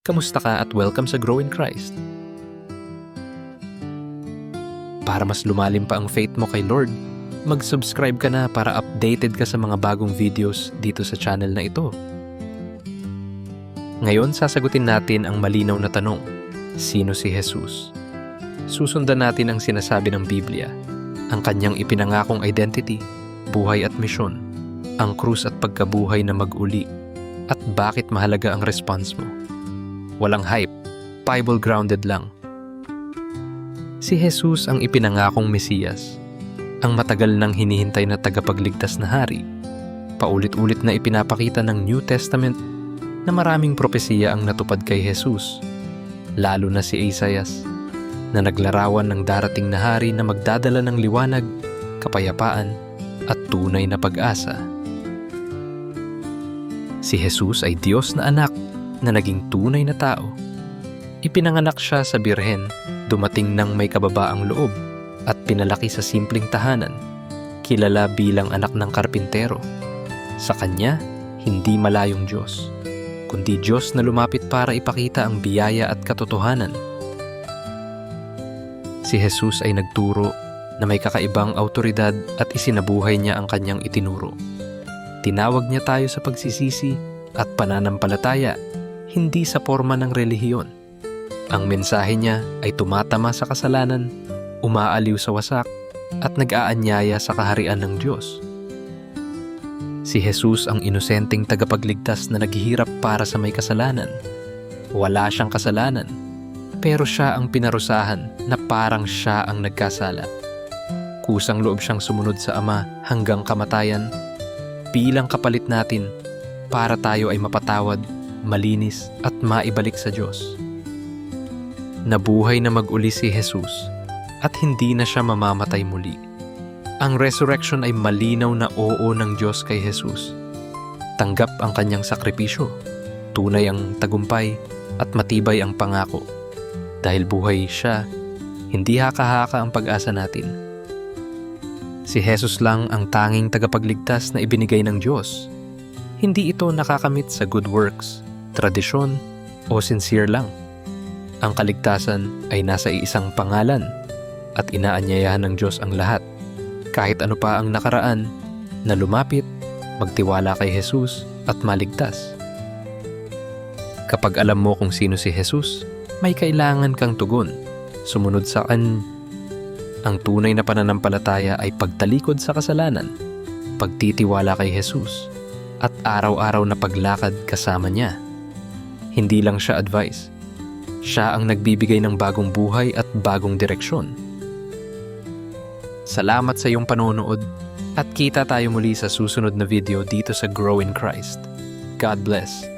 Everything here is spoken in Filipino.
Kamusta ka at welcome sa Grow in Christ. Para mas lumalim pa ang faith mo kay Lord, mag-subscribe ka na para updated ka sa mga bagong videos dito sa channel na ito. Ngayon, sasagutin natin ang malinaw na tanong, sino si Jesus? Susundan natin ang sinasabi ng Biblia, ang kanyang ipinangakong identity, buhay at misyon, ang krus at pagkabuhay na mag-uli, at bakit mahalaga ang response mo. Walang hype, Bible-grounded lang. Si Jesus ang ipinangakong Mesiyas, ang matagal nang hinihintay na tagapagligtas na hari. Paulit-ulit na ipinapakita ng New Testament na maraming propesiya ang natupad kay Jesus, lalo na si Isaias, na naglarawan ng darating na hari na magdadala ng liwanag, kapayapaan, at tunay na pag-asa. Si Jesus ay Diyos na anak na naging tunay na tao. Ipinanganak siya sa birhen, dumating ng may kababaang loob, at pinalaki sa simpleng tahanan, kilala bilang anak ng karpintero. Sa kanya, hindi malayong Diyos, kundi Diyos na lumapit para ipakita ang biyaya at katotohanan. Si Jesus ay nagturo na may kakaibang awtoridad at isinabuhay niya ang kanyang itinuro. Tinawag niya tayo sa pagsisisi at pananampalataya, hindi sa forma ng relihiyon. Ang mensahe niya ay tumatama sa kasalanan, umaaliw sa wasak, at nag-aanyaya sa kaharian ng Diyos. Si Jesus ang inosenteng tagapagligtas na naghihirap para sa may kasalanan. Wala siyang kasalanan, pero siya ang pinarusahan na parang siya ang nagkasala. Kusang loob siyang sumunod sa Ama hanggang kamatayan, bilang kapalit natin para tayo ay mapatawad, malinis at maibalik sa Diyos. Nabuhay na mag-uli si Jesus at hindi na siya mamamatay muli. Ang resurrection ay malinaw na oo ng Diyos kay Jesus. Tanggap ang kanyang sakripisyo, tunay ang tagumpay at matibay ang pangako. Dahil buhay siya, hindi haka-haka ang pag-asa natin. Si Jesus lang ang tanging tagapagligtas na ibinigay ng Diyos. Hindi ito nakakamit sa good works, tradisyon, o sincere lang. Ang kaligtasan ay nasa iisang pangalan at inaanyayahan ng Diyos ang lahat, kahit ano pa ang nakaraan, na lumapit, magtiwala kay Jesus at maligtas. Kapag alam mo kung sino si Jesus, may kailangan kang tugon, sumunod sa kanya. Ang tunay na pananampalataya ay pagtalikod sa kasalanan, pagtitiwala kay Jesus, at araw-araw na paglakad kasama niya. Hindi lang siya advice. Siya ang nagbibigay ng bagong buhay at bagong direksyon. Salamat sa iyong panonood at kita tayo muli sa susunod na video dito sa Grow in Christ. God bless.